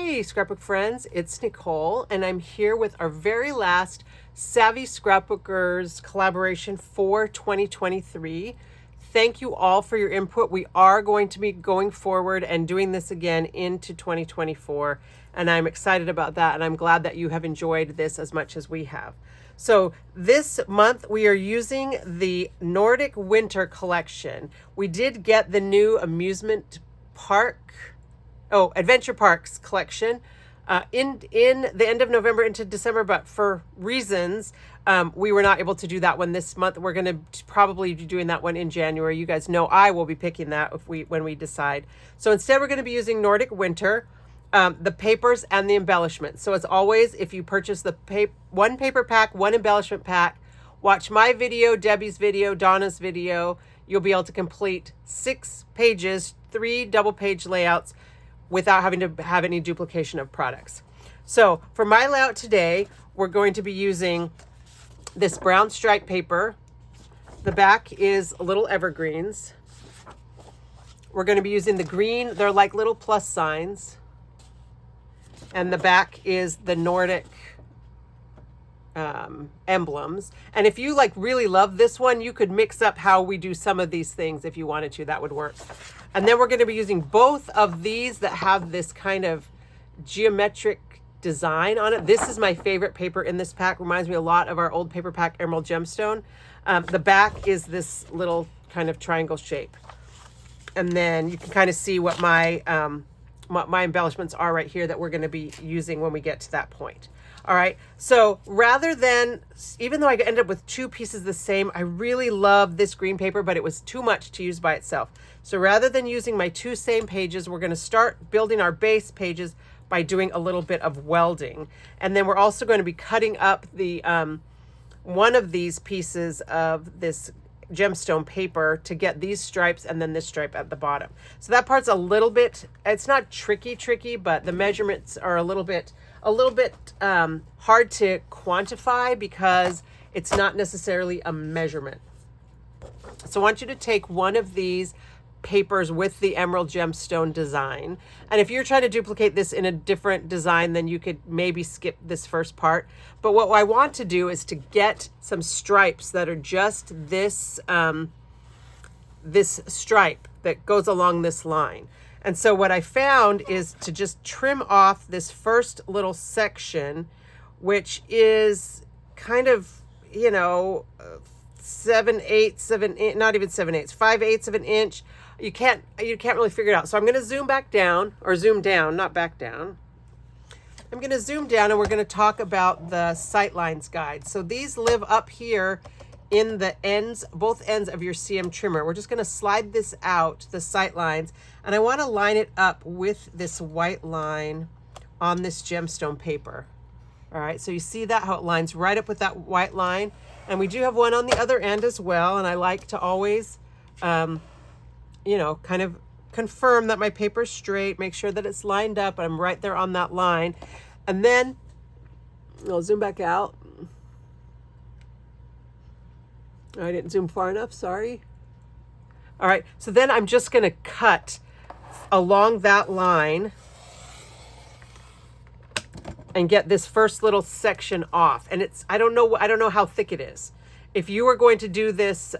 Hi, scrapbook friends. It's Nicole, and I'm here with our very last Savvy Scrapbookers collaboration for 2023. Thank you all for your input. We are going to be going forward and doing this again into 2024, and I'm excited about that, and I'm glad that you have enjoyed this as much as we have. So this month we are using the Nordic Winter collection. We did get the new Adventure Parks collection in the end of November into December, but for reasons we were not able to do that one this month. We're going to probably be doing that one in January. You guys know I will be picking that when we decide. So instead we're going to be using Nordic Winter, the papers and the embellishments. So as always, if you purchase the one paper pack, one embellishment pack, watch my video, Debbie's video, Donna's video, you'll be able to complete 6 pages, 3 double page layouts without having to have any duplication of products. So for my layout today, we're going to be using this brown stripe paper. The back is little evergreens. We're going to be using the green. They're like little plus signs. And the back is the Nordic emblems. And if you really love this one, you could mix up how we do some of these things if you wanted to. That would work. And then we're going to be using both of these that have this kind of geometric design on it. This is my favorite paper in this pack. Reminds me a lot of our old paper pack, Emerald Gemstone. The back is this little kind of triangle shape. And then you can kind of see what my embellishments are right here that we're going to be using when we get to that point. All right, so rather than, even though I ended up with 2 pieces the same, I really love this green paper, but it was too much to use by itself. So rather than using my 2 same pages, we're going to start building our base pages by doing a little bit of welding. And then we're also going to be cutting up the one of these pieces of this gemstone paper to get these stripes and then this stripe at the bottom. So that part's a little bit, it's not tricky, but the measurements are a little bit hard to quantify because it's not necessarily a measurement. So I want you to take one of these papers with the emerald gemstone design. And if you're trying to duplicate this in a different design, then you could maybe skip this first part. But what I want to do is to get some stripes that are just this, this stripe that goes along this line. And so what I found is to just trim off this first little section, which is kind of, 7/8, not even 7/8, 5/8 of an inch. You can't really figure it out. So I'm going to zoom back down, or zoom down, not back down. I'm going to zoom down and we're going to talk about the sightlines guide. So these live up here in the ends, both ends of your CM trimmer. We're just going to slide this out, the sight lines, and I want to line it up with this white line on this gemstone paper. All right, so you see that, how it lines right up with that white line. And we do have one on the other end as well, and I like to always, kind of confirm that my paper's straight, make sure that it's lined up, I'm right there on that line. And then I'll zoom back out. I didn't zoom far enough, sorry. All right, so then I'm just going to cut along that line and get this first little section off. And it's, I don't know how thick it is. If you were going to do this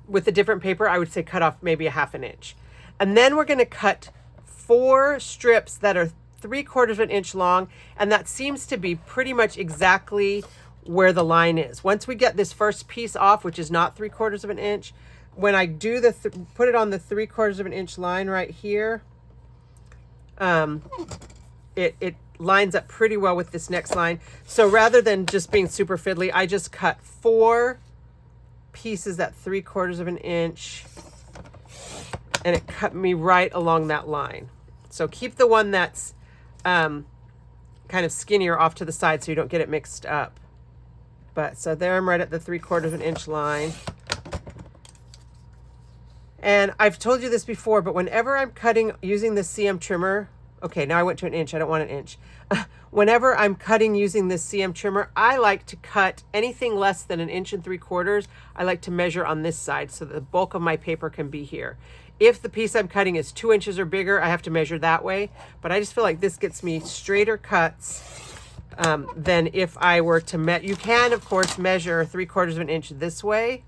with a different paper, I would say cut off maybe a 1/2 inch. And then we're going to cut 4 strips that are 3/4 inch long, and that seems to be pretty much exactly where the line is. Once we get this first piece off, which is not 3/4 inch, when I do put it on the 3/4 inch line right here, it lines up pretty well with this next line. So rather than just being super fiddly, I just cut 4 pieces at 3/4 inch, and it cut me right along that line. So keep the one that's kind of skinnier off to the side so you don't get it mixed up. But so there I'm right at the 3/4 inch line. And I've told you this before, but whenever I'm cutting using the CM trimmer, okay, now I went to an inch, I don't want an inch. Whenever I'm cutting using this CM trimmer, I like to cut anything less than 1 3/4 inches. I like to measure on this side so that the bulk of my paper can be here. If the piece I'm cutting is 2 inches or bigger, I have to measure that way. But I just feel like this gets me straighter cuts than if I were to you can, of course, measure 3/4 of an inch this way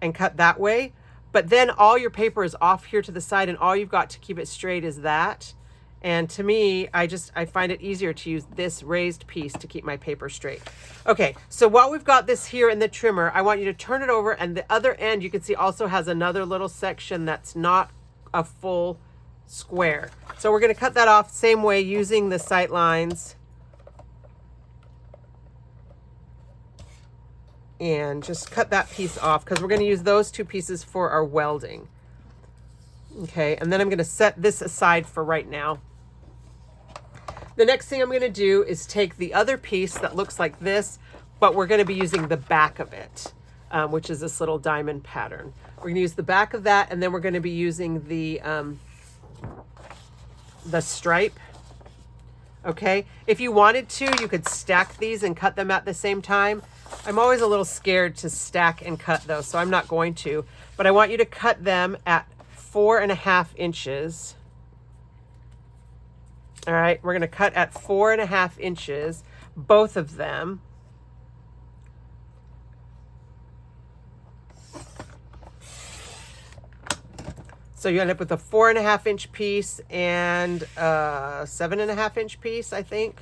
and cut that way. But then all your paper is off here to the side, and all you've got to keep it straight is that. And to me, I find it easier to use this raised piece to keep my paper straight. Okay, so while we've got this here in the trimmer, I want you to turn it over, and the other end you can see also has another little section that's not a full square. So we're going to cut that off same way using the sight lines. And just cut that piece off because we're going to use those 2 pieces for our welding. Okay, and then I'm going to set this aside for right now. The next thing I'm going to do is take the other piece that looks like this, but we're going to be using the back of it, which is this little diamond pattern. We're going to use the back of that, and then we're going to be using the stripe. Okay, if you wanted to, you could stack these and cut them at the same time. I'm always a little scared to stack and cut though, so I'm not going to. But I want you to cut them at 4.5 inches. All right, we're going to cut at 4.5 inches, both of them. So you end up with a 4.5 inch piece and a 7.5 inch piece, I think.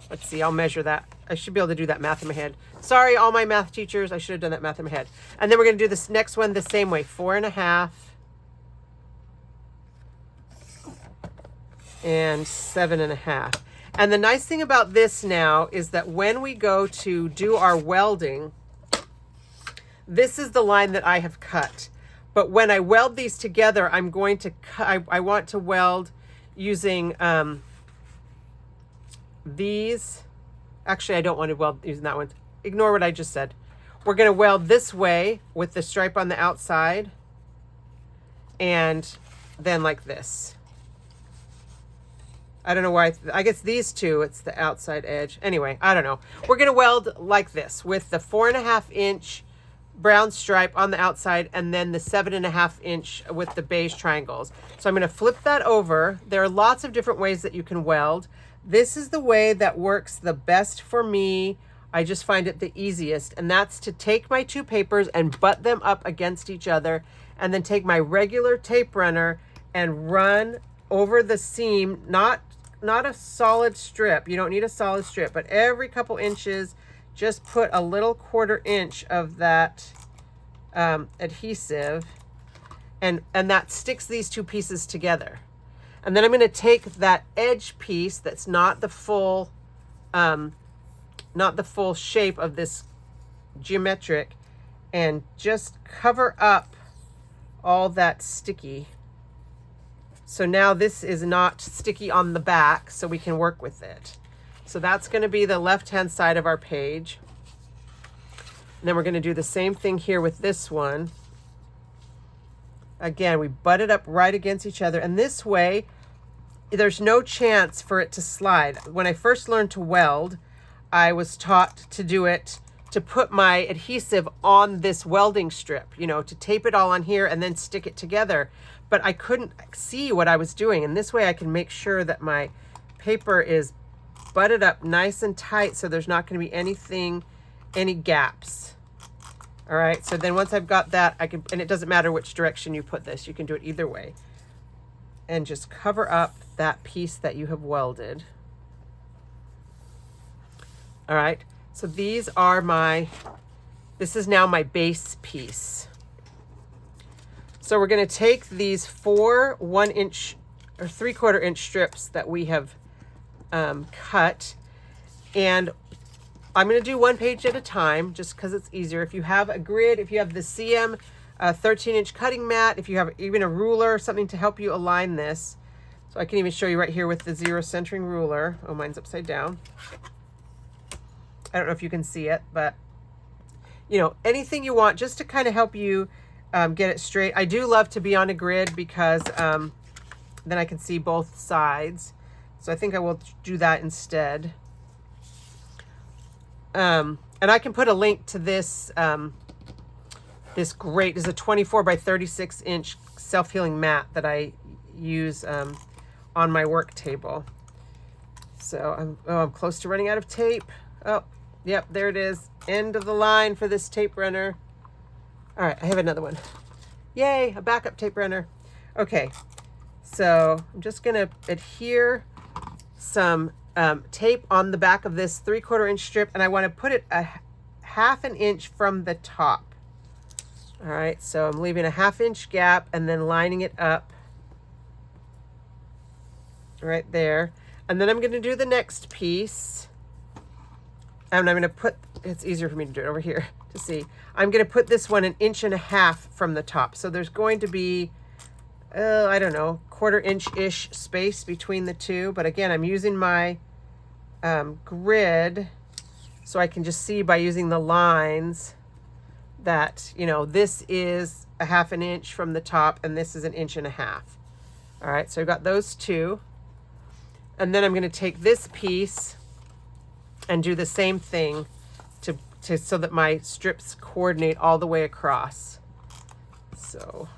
Let's see, I'll measure that. I should be able to do that math in my head. Sorry, all my math teachers, I should have done that math in my head. And then we're going to do this next one the same way, 4.5 and 7.5. And the nice thing about this now is that when we go to do our welding, this is the line that I have cut. But when I weld these together, I'm going to cut, I want to weld using these. Actually, I don't want to weld using that one. Ignore what I just said. We're going to weld this way with the stripe on the outside, and then like this. I don't know why. I guess these two, it's the outside edge. Anyway, I don't know. We're going to weld like this with the 4.5 inch brown stripe on the outside, and then the 7.5 inch with the beige triangles. So I'm going to flip that over. There are lots of different ways that you can weld. This is the way that works the best for me. I just find it the easiest, and that's to take my 2 papers and butt them up against each other, and then take my regular tape runner and run over the seam, not a solid strip. You don't need a solid strip, but every couple inches, just put a little 1/4 inch of that adhesive, and that sticks these 2 pieces together. And then I'm going to take that edge piece that's not the full shape of this geometric, and just cover up all that sticky. So now this is not sticky on the back, so we can work with it. So that's going to be the left-hand side of our page. And then we're going to do the same thing here with this one. Again, we butt it up right against each other, and this way there's no chance for it to slide. When I first learned to weld, I was taught to do it, to put my adhesive on this welding strip, you know, to tape it all on here and then stick it together. But I couldn't see what I was doing, and this way I can make sure that my paper is butted up nice and tight, so there's not going to be any gaps. All right, so then once I've got that, I can, and it doesn't matter which direction you put this, you can do it either way. And just cover up that piece that you have welded. All right, so these are this is now my base piece. So we're going to take these 4 1-inch or 3/4 inch strips that we have cut, and I'm going to do 1 page at a time just because it's easier. If you have a grid, if you have the CM 13-inch cutting mat, if you have even a ruler, something to help you align this. So I can even show you right here with the 0 centering ruler. Oh, mine's upside down. I don't know if you can see it, but you know, anything you want just to kind of help you get it straight. I do love to be on a grid because then I can see both sides. So I think I will do that instead. And I can put a link to this this is a 24 by 36 inch self-healing mat that I use on my work table. So I'm close to running out of tape. Oh, yep, there it is. End of the line for this tape runner. All right, I have another one. Yay, a backup tape runner. Okay, so I'm just gonna adhere some tape on the back of this 3/4 inch strip, and I want to put it a 1/2 inch from the top. All right, so I'm leaving a 1/2 inch gap and then lining it up right there. And then I'm going to do the next piece. And I'm going to put, it's easier for me to do it over here to see. I'm going to put this one 1.5 inches from the top. So there's going to be, I don't know, 1/4 inch-ish space between the two. But again, I'm using my grid so I can just see by using the lines that, you know, this is a 1/2 inch from the top and this is 1.5 inches. All right, so I've got those two. And then I'm going to take this piece and do the same thing so that my strips coordinate all the way across. So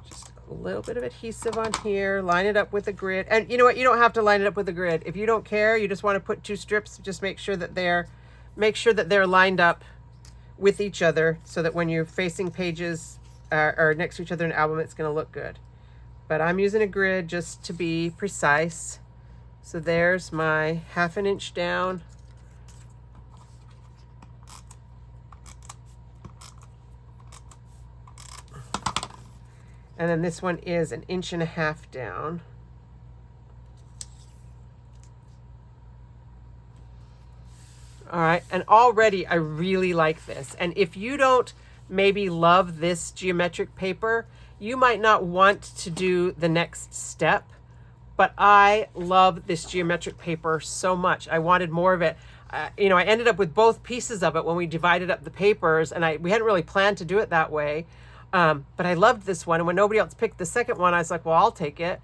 just a little bit of adhesive on here, line it up with a grid. And you know what? You don't have to line it up with a grid. If you don't care, you just want to put 2 strips, just make sure that they're lined up with each other so that when you're facing pages or next to each other in an album, it's going to look good. But I'm using a grid just to be precise. So there's my 1/2 inch down. And then this one is 1.5 inches down. All right, and already I really like this. And if you don't maybe love this geometric paper, you might not want to do the next step, but I love this geometric paper so much. I wanted more of it. You know, I ended up with both pieces of it when we divided up the papers, and we hadn't really planned to do it that way. But I loved this one, and when nobody else picked the second one, I was like, well, I'll take it.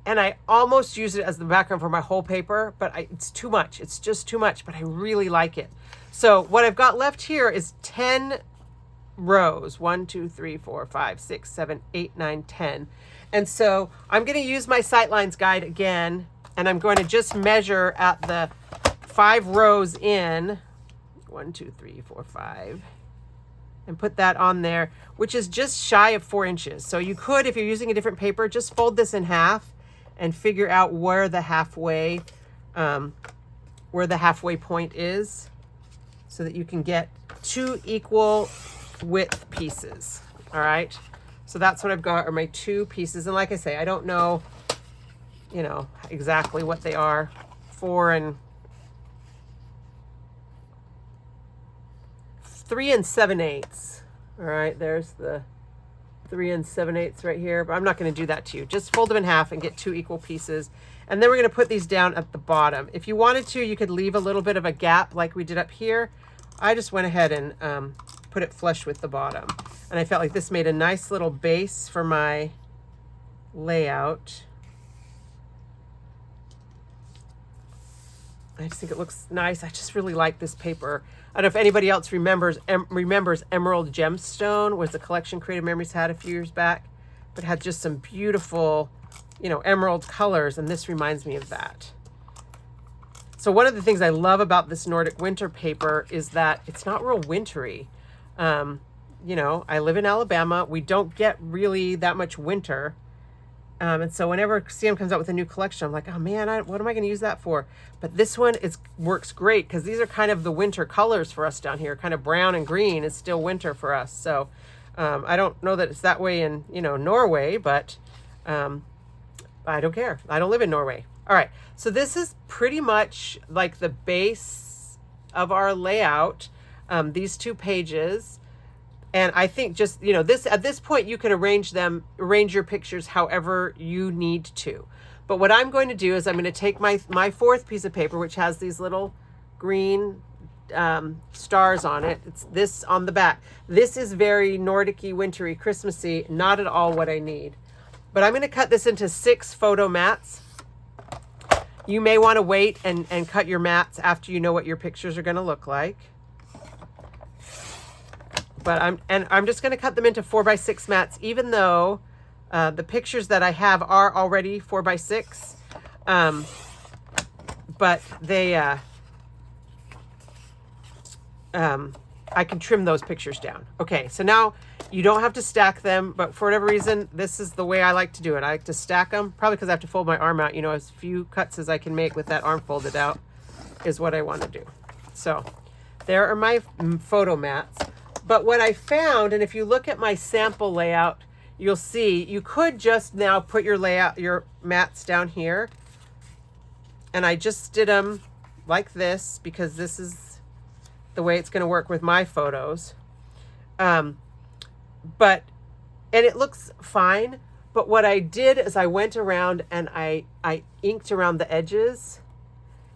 And I almost used it as the background for my whole paper, but it's too much. It's just too much, but I really like it. So what I've got left here is 10 rows. 1, 2, 3, 4, 5, 6, 7, 8, 9, 10. And so I'm going to use my sightlines guide again, and I'm going to just measure at the 5 rows in. 1, 2, 3, 4, 5. And put that on there, which is just shy of 4 inches. So you could, if you're using a different paper, just fold this in half and figure out where the halfway point is, so that you can get 2 equal width pieces. All right, so that's what I've got are my 2 pieces. And like I say, I don't know, you know, exactly what they are. 4 3 7/8. All right, there's the 3 7/8 right here, but I'm not going to do that to you. Just fold them in half and get 2 equal pieces. And then we're going to put these down at the bottom. If you wanted to, you could leave a little bit of a gap like we did up here. I just went ahead and put it flush with the bottom. And I felt like this made a nice little base for my layout. I just think it looks nice. I just really like this paper. I don't know if anybody else remembers Emerald Gemstone, was a collection Creative Memories had a few years back, but had just some beautiful, you know, emerald colors, and this reminds me of that. So one of the things I love about this Nordic Winter paper is that it's not real wintry. You know, I live in Alabama. We don't get really that much winter. And so whenever CM comes out with a new collection, I'm like, oh man, what am I going to use that for? But this one works great because these are kind of the winter colors for us down here. Kind of brown and green is still winter for us. So I don't know that it's that way in, you know, Norway, but I don't care. I don't live in Norway. All right, so this is pretty much like the base of our layout, these 2 pages. And I think just, you know, at this point, you can arrange your pictures however you need to. But what I'm going to do is I'm going to take my 4th piece of paper, which has these little green stars on it. It's this on the back. This is very Nordic-y, wintry, Christmassy, not at all what I need. But I'm going to cut this into 6 photo mats. You may want to wait and cut your mats after you know what your pictures are going to look like. But I'm just going to cut them into 4x6 mats, even though the pictures that I have are already 4x6. But they, I can trim those pictures down. Okay, so now you don't have to stack them, but for whatever reason, this is the way I like to do it. I like to stack them, probably because I have to fold my arm out. You know, as few cuts as I can make with that arm folded out is what I want to do. So there are my photo mats. But what I found, and if you look at my sample layout, you'll see you could just now put your mats down here. And I just did them like this because this is the way it's going to work with my photos. And it looks fine. But what I did is I went around and I inked around the edges.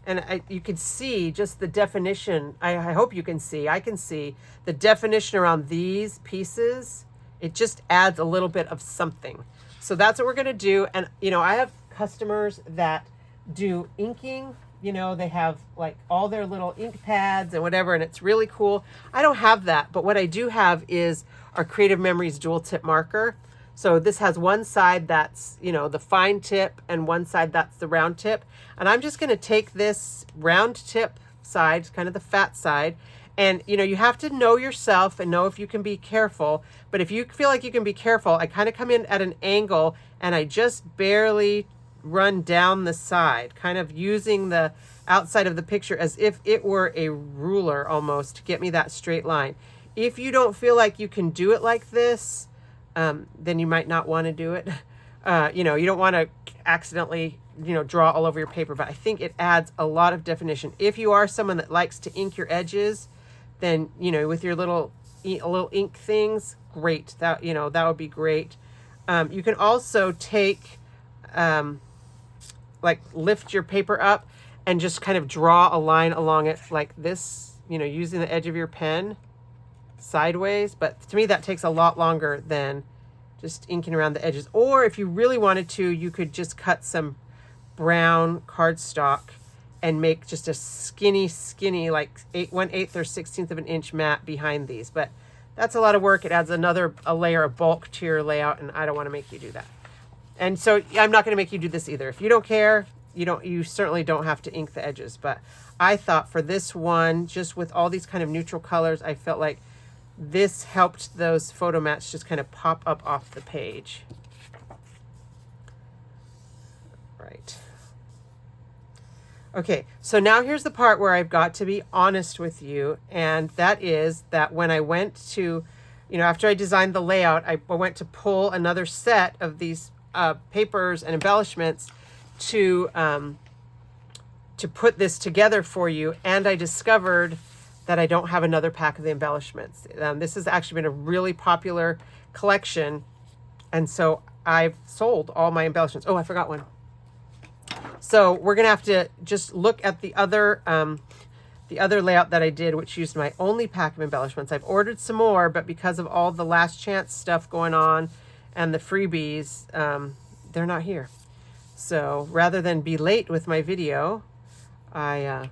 And you could see just the definition. I hope you can see. I can see the definition around these pieces. It just adds a little bit of something. So that's what we're going to do. And, you know, I have customers that do inking. You know, they have like all their little ink pads and whatever, and it's really cool. I don't have that, but what I do have is our Creative Memories dual tip marker. So this has one side that's, you know, the fine tip and one side that's the round tip. And I'm just going to take this round tip side, kind of the fat side. And, you know, you have to know yourself and know if you can be careful. But if you feel like you can be careful, I kind of come in at an angle and I just barely run down the side, kind of using the outside of the picture as if it were a ruler almost to get me that straight line. If you don't feel like you can do it like this, then you might not want to do it. You know, you don't want to accidentally, you know, draw all over your paper, but I think it adds a lot of definition. If you are someone that likes to ink your edges, then, you know, with your little ink things, great. That, you know, that would be great. You can also take, like lift your paper up and just kind of draw a line along it like this, you know, using the edge of your pen sideways. But to me, that takes a lot longer than just inking around the edges. Or if you really wanted to, you could just cut some brown cardstock and make just a skinny, like 1/8 or 1/16 of an inch mat behind these. But that's a lot of work. It adds a layer of bulk to your layout, and I don't want to make you do that. And so I'm not going to make you do this either. If you don't care, you certainly don't have to ink the edges. But I thought for this one, just with all these kind of neutral colors, I felt like this helped those photo mats just kind of pop up off the page. Right. Okay, so now here's the part where I've got to be honest with you, and that is that when I went to, you know, after I designed the layout, I went to pull another set of these papers and embellishments to put this together for you, and I discovered that I don't have another pack of the embellishments. This has actually been a really popular collection, and so I've sold all my embellishments. Oh, I forgot one. So we're gonna have to just look at the other layout that I did, which used my only pack of embellishments. I've ordered some more, but because of all the last chance stuff going on and the freebies, they're not here. So rather than be late with my video, you're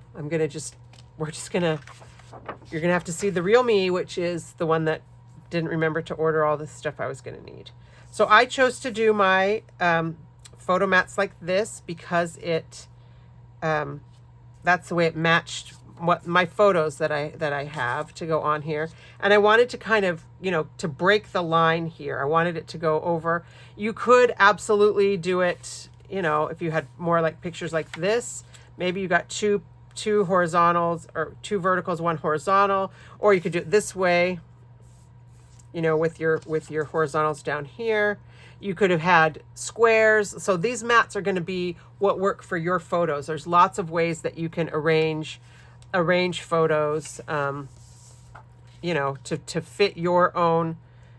gonna have to see the real me, which is the one that didn't remember to order all the stuff I was gonna need. So I chose to do my photo mats like this because that's the way it matched what my photos that I have to go on here. And I wanted to kind of, you know, to break the line here. I wanted it to go over. You could absolutely do it, you know, if you had more like pictures like this, maybe you got two horizontals or two verticals, one horizontal, or you could do it this way, you know, with your horizontals down here. You could have had squares. So these mats are going to be what work for your photos. There's lots of ways that you can arrange photos, you know, to fit your own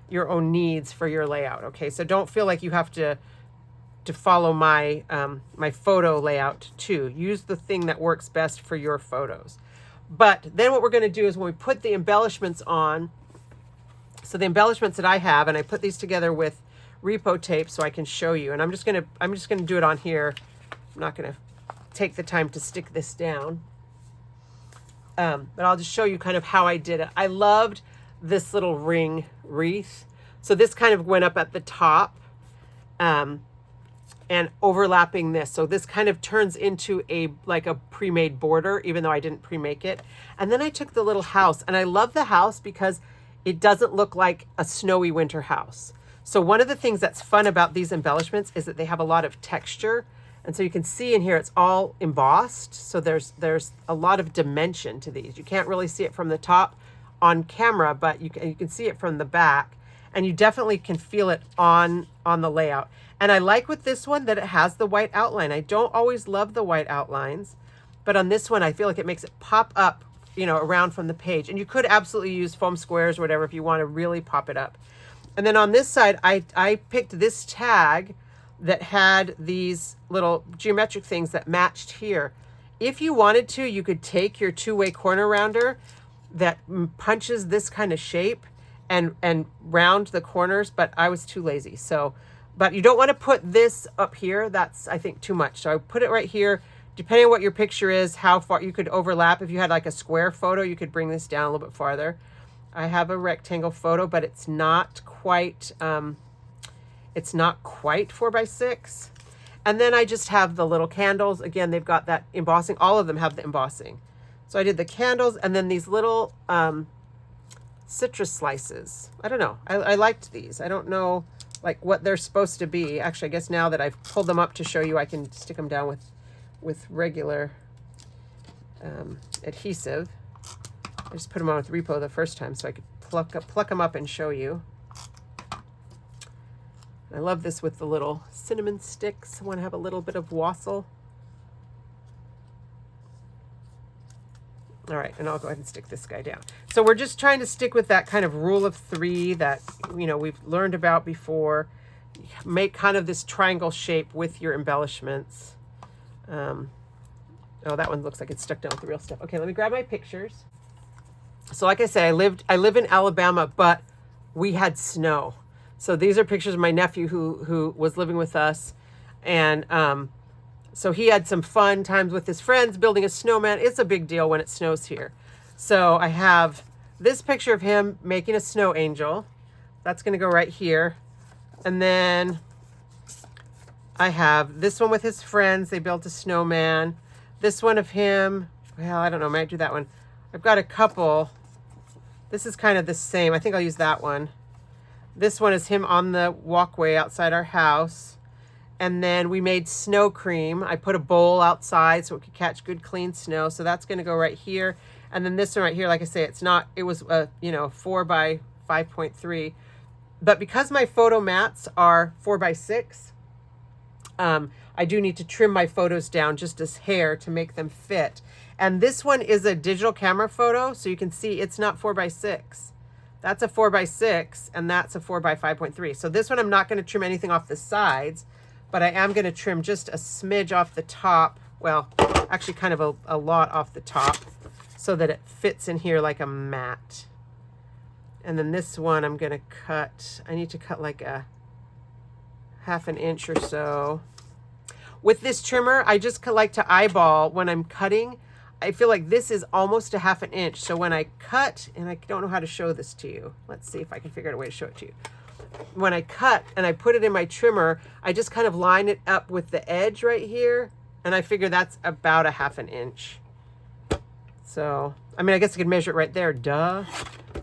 needs for your layout. Okay, so don't feel like you have to follow my my photo layout too. Use the thing that works best for your photos. But then what we're going to do is when we put the embellishments on, so the embellishments that I have, and I put these together with repo tape so I can show you, and I'm just gonna do it on here. I'm not gonna take the time to stick this down, but I'll just show you kind of how I did it. I loved this little ring wreath. So this kind of went up at the top, and overlapping this. So this kind of turns into like a pre-made border, even though I didn't pre-make it. And then I took the little house, and I love the house because it doesn't look like a snowy winter house. So one of the things that's fun about these embellishments is that they have a lot of texture. And so you can see in here, it's all embossed. So there's a lot of dimension to these. You can't really see it from the top on camera, but you can see it from the back, and you definitely can feel it on the layout. And I like with this one that it has the white outline. I don't always love the white outlines, but on this one, I feel like it makes it pop up, you know, around from the page. And you could absolutely use foam squares or whatever if you want to really pop it up. And then on this side, I picked this tag that had these little geometric things that matched here. If you wanted to, you could take your two-way corner rounder that punches this kind of shape and round the corners, but I was too lazy. So, but you don't want to put this up here. That's, I think, too much. So I put it right here. Depending on what your picture is, how far you could overlap. If you had like a square photo, you could bring this down a little bit farther. I have a rectangle photo, but it's not quite 4x6. And then I just have the little candles. Again, they've got that embossing. All of them have the embossing. So I did the candles, and then these little citrus slices. I don't know. I liked these. I don't know like what they're supposed to be. Actually, I guess now that I've pulled them up to show you, I can stick them down with regular adhesive. I just put them on with Repo the first time so I could pluck them up and show you. I love this with the little cinnamon sticks. I want to have a little bit of wassail. All right, and I'll go ahead and stick this guy down. So we're just trying to stick with that kind of rule of 3 that, you know, we've learned about before. Make kind of this triangle shape with your embellishments. Oh, that one looks like it's stuck down with the real stuff. Okay, let me grab my pictures. So like I say, I live in Alabama, but we had snow. So these are pictures of my nephew who was living with us. And so he had some fun times with his friends building a snowman. It's a big deal when it snows here. So I have this picture of him making a snow angel. That's going to go right here. And then I have this one with his friends. They built a snowman. This one of him, well, I don't know, I might do that one. I've got a couple. This is kind of the same. I think I'll use that one. This one is him on the walkway outside our house. And then we made snow cream. I put a bowl outside so it could catch good clean snow. So that's going to go right here. And then this one right here, like I say, it was 4 by 5.3. But because my photo mats are 4x6, I do need to trim my photos down just as hair to make them fit. And this one is a digital camera photo, so you can see it's not 4x6. That's a 4x6, and that's a 4 by 5.3. So this one I'm not going to trim anything off the sides, but I am going to trim just a smidge off the top. Well, actually kind of a lot off the top so that it fits in here like a mat. And then this one I'm going to cut. I need to cut like a 1/2 inch or so. With this trimmer, I just like to eyeball when I'm cutting. I feel like this is almost a 1/2 inch. So when I cut, and I don't know how to show this to you. Let's see if I can figure out a way to show it to you. When I cut and I put it in my trimmer, I just kind of line it up with the edge right here. And I figure that's about a 1/2 inch. So, I mean, I guess I could measure it right there, duh.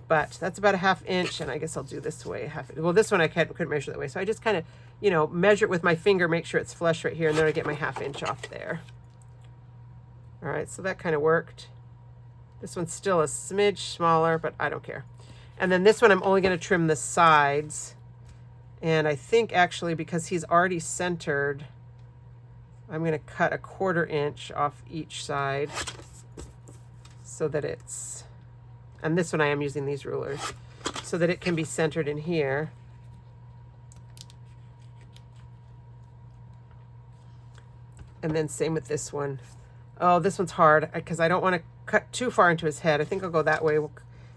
But that's about a 1/2 inch, and I guess I'll do this way. Well, this one I couldn't measure that way. So I just kind of, measure it with my finger, make sure it's flush right here, and then I get my 1/2 inch off there. All right, so that kind of worked. This one's still a smidge smaller, but I don't care. And then this one, I'm only going to trim the sides. And I think actually because he's already centered, I'm going to cut a 1/4 inch off each side so that it's, and this one I am using these rulers, so that it can be centered in here. And then same with this one. Oh, this one's hard because I don't want to cut too far into his head. I think I'll go that way.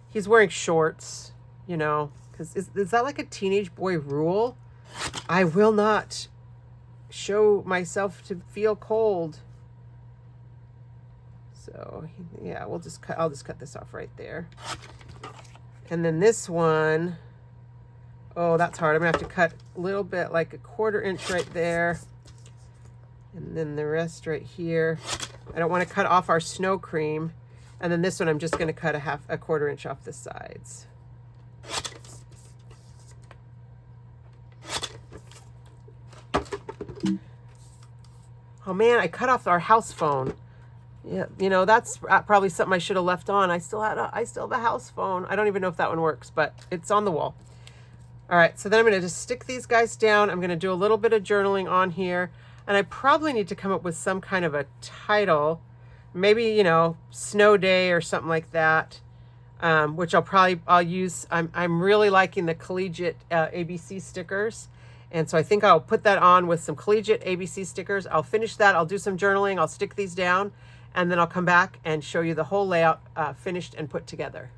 He's wearing shorts, because is that like a teenage boy rule? I will not show myself to feel cold. So yeah, I'll just cut this off right there. And then this one, oh, that's hard. I'm gonna have to cut a little bit, like a 1/4 inch right there. And then the rest right here. I don't want to cut off our snow cream. And then this one, I'm just gonna cut a 1/4 inch off the sides. Oh man, I cut off our house phone. Yeah, you know, that's probably something I should have left on. I still have a house phone. I don't even know if that one works, but it's on the wall. All right, so then I'm gonna just stick these guys down. I'm gonna do a little bit of journaling on here, and I probably need to come up with some kind of a title, maybe, you know, snow day or something like that, which I'll use. I'm really liking the collegiate ABC stickers. And so I think I'll put that on with some collegiate ABC stickers. I'll finish that. I'll do some journaling. I'll stick these down, and then I'll come back and show you the whole layout finished and put together.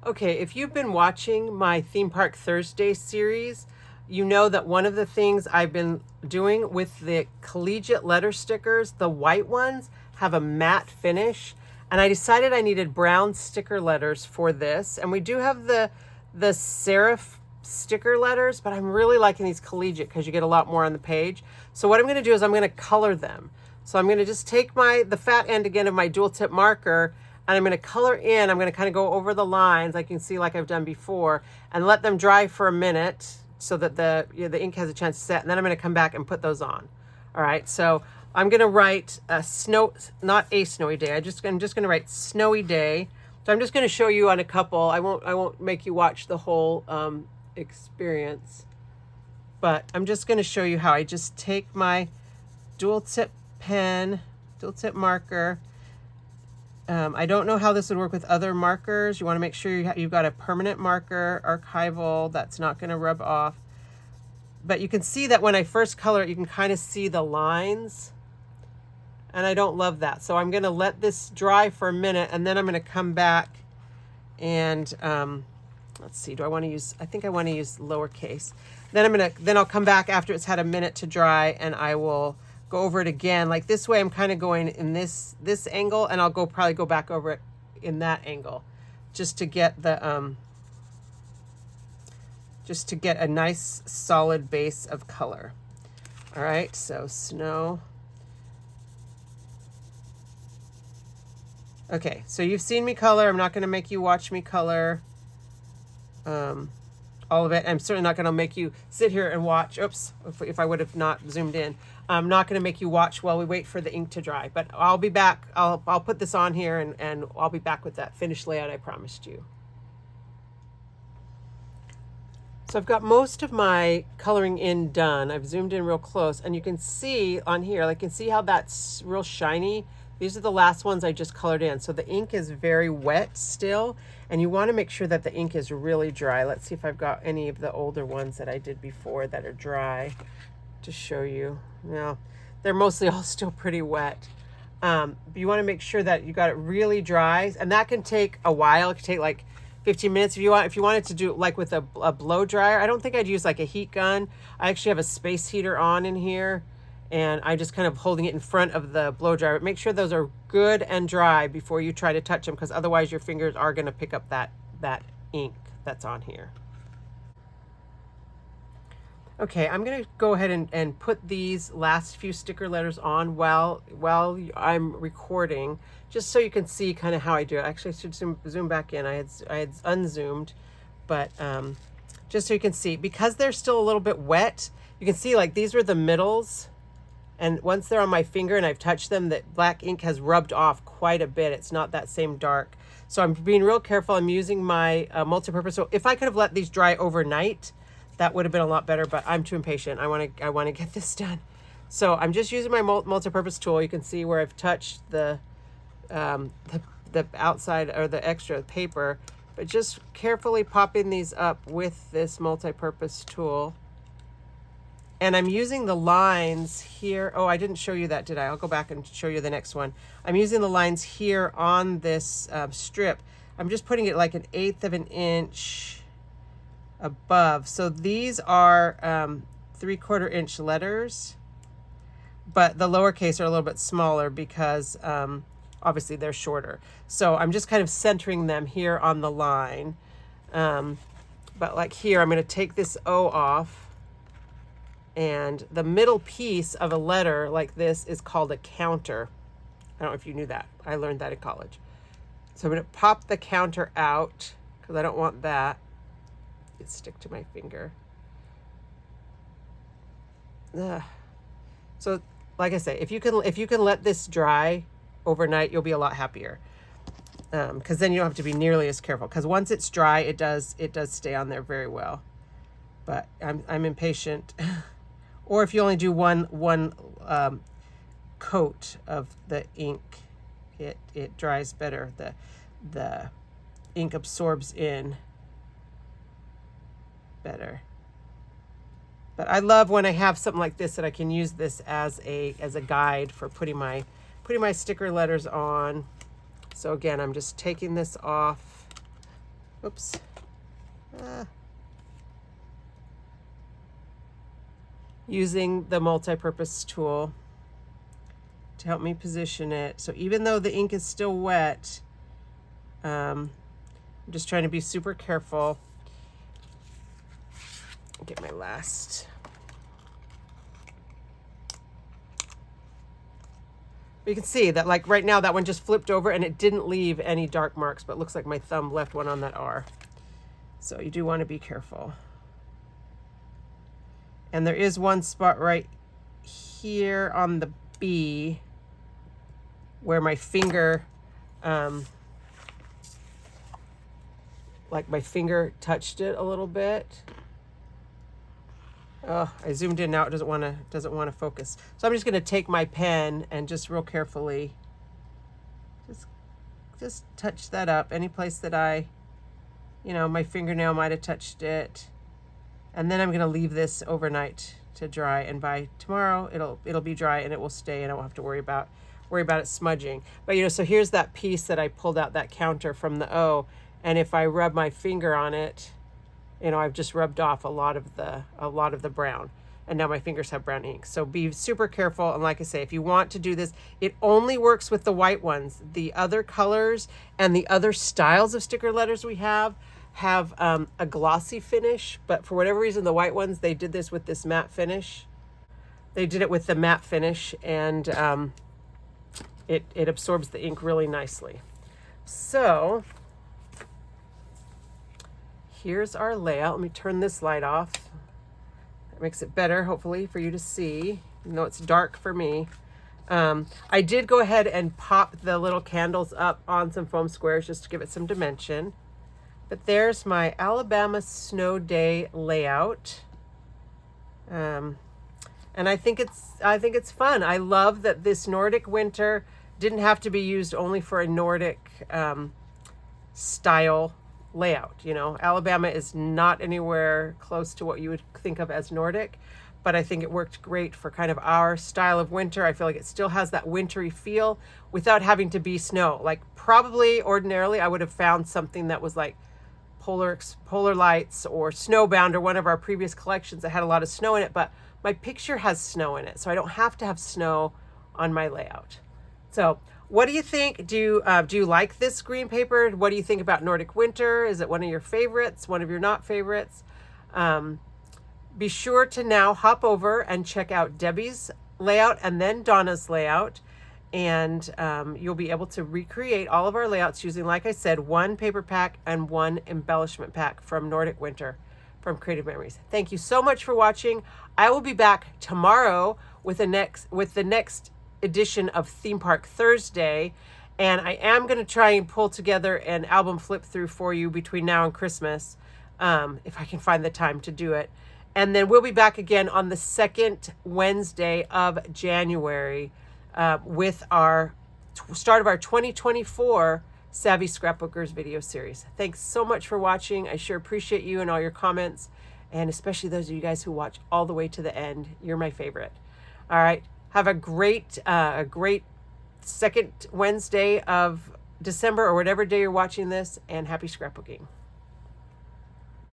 Okay, if you've been watching my Theme Park Thursday series, you know that one of the things I've been doing with the collegiate letter stickers, the white ones, have a matte finish. And I decided I needed brown sticker letters for this. And we do have the serif sticker letters, but I'm really liking these collegiate because you get a lot more on the page. So what I'm going to do is I'm going to color them. So I'm going to just take the fat end again of my dual tip marker, and I'm going to color in. I'm going to kind of go over the lines, like you can see, like I've done before, and let them dry for a minute so that the ink has a chance to set. And then I'm going to come back and put those on. All right. So I'm going to write not a snowy day. I'm just going to write snowy day. So I'm just going to show you on a couple. I won't make you watch the whole experience, but I'm just going to show you how I just take my dual tip marker. I don't know how this would work with other markers. You want to make sure you've got a permanent marker, archival, that's not going to rub off. But you can see that when I first color it, you can kind of see the lines, and I don't love that. So I'm going to let this dry for a minute, and then I'm going to come back and let's see, I think I want to use lowercase. Then I'll come back after it's had a minute to dry, and I will go over it again. Like this way, I'm kind of going in this angle, and I'll probably go back over it in that angle, just to get a nice solid base of color. All right, so snow. Okay, so you've seen me color. I'm not going to make you watch me color all of it. I'm certainly not going to make you sit here and watch. Oops, if I would have not zoomed in. I'm not going to make you watch while we wait for the ink to dry, but I'll be back. I'll put this on here, and I'll be back with that finished layout I promised you. So I've got most of my coloring in done. I've zoomed in real close, and you can see on here, like you can see how that's real shiny. These are the last ones I just colored in. So the ink is very wet still, and you want to make sure that the ink is really dry. Let's see if I've got any of the older ones that I did before that are dry to show you. No, they're mostly all still pretty wet. But you want to make sure that you got it really dry, and that can take a while. It can take like 15 minutes if you want. If you wanted to do like with a blow dryer, I don't think I'd use like a heat gun. I actually have a space heater on in here, and I just kind of holding it in front of the blow dryer. Make sure those are good and dry before you try to touch them, because otherwise your fingers are going to pick up that ink that's on here. Okay, I'm going to go ahead and put these last few sticker letters on while I'm recording, just so you can see kind of how I do it. Actually, I should zoom back in. I had unzoomed, but just so you can see, because they're still a little bit wet, you can see like these were the middles. And once they're on my finger and I've touched them, that black ink has rubbed off quite a bit. It's not that same dark. So I'm being real careful. I'm using my multi-purpose. So if I could have let these dry overnight, that would have been a lot better, but I'm too impatient. I want to get this done. So I'm just using my multi-purpose tool. You can see where I've touched the outside or the extra paper, but just carefully popping these up with this multi-purpose tool. And I'm using the lines here. Oh, I didn't show you that, did I? I'll go back and show you the next one. I'm using the lines here on this strip. I'm just putting it like 1/8 of an inch above. So these are 3/4 inch letters, but the lowercase are a little bit smaller because obviously they're shorter. So I'm just kind of centering them here on the line. But like here, I'm going to take this O off, and the middle piece of a letter like this is called a counter. I don't know if you knew that. I learned that in college. So I'm going to pop the counter out because I don't want that. It stick to my finger. Ugh. So like I say, if you can let this dry overnight, you'll be a lot happier. Because then you don't have to be nearly as careful. Because once it's dry, it does stay on there very well. But I'm impatient. Or if you only do one coat of the ink, it dries better. The ink absorbs in better. But I love when I have something like this that I can use this as a guide for putting my sticker letters on. So again, I'm just taking this off. Oops. Using the multi-purpose tool to help me position it. So even though the ink is still wet, I'm just trying to be super careful. Get my last. You can see that, like right now, that one just flipped over and it didn't leave any dark marks, but it looks like my thumb left one on that R. So you do want to be careful. And there is one spot right here on the B where my finger, like my finger touched it a little bit. Oh, I zoomed in now. It doesn't want to focus. So I'm just going to take my pen and just real carefully just touch that up. Any place that my fingernail might have touched it. And then I'm going to leave this overnight to dry, and by tomorrow it'll be dry and it will stay, and I won't have to worry about it smudging. But so here's that piece that I pulled out, that counter from the O, and if I rub my finger on it, I've just rubbed off a lot of the brown, and now my fingers have brown ink. So be super careful. And like I say, if you want to do this, it only works with the white ones. The other colors and the other styles of sticker letters we have a glossy finish, but for whatever reason, the white ones, they did this with this matte finish. They did it with the matte finish, and it absorbs the ink really nicely. So here's our layout. Let me turn this light off. That makes it better, hopefully, for you to see, even though it's dark for me. I did go ahead and pop the little candles up on some foam squares just to give it some dimension. But there's my Alabama snow day layout. And I think it's fun. I love that this Nordic Winter didn't have to be used only for a Nordic style layout. Alabama is not anywhere close to what you would think of as Nordic, but I think it worked great for kind of our style of winter. I feel like it still has that wintry feel without having to be snow. Like probably ordinarily I would have found something that was like Polar Lights or Snowbound or one of our previous collections that had a lot of snow in it, but my picture has snow in it, so I don't have to have snow on my layout. So what do you think? Do you like this green paper? What do you think about Nordic Winter? Is it one of your favorites, one of your not favorites? Be sure to now hop over and check out Debbie's layout and then Donna's layout. And you'll be able to recreate all of our layouts using, like I said, one paper pack and one embellishment pack from Nordic Winter from Creative Memories. Thank you so much for watching. I will be back tomorrow with the next edition of Theme Park Thursday, and I am going to try and pull together an album flip through for you between now and Christmas, if I can find the time to do it. And then we'll be back again on the second Wednesday of January. With our start of our 2024 Savvy Scrapbookers video series. Thanks so much for watching. I sure appreciate you and all your comments, and especially those of you guys who watch all the way to the end. You're my favorite. All right. Have a great second Wednesday of December or whatever day you're watching this, and happy scrapbooking.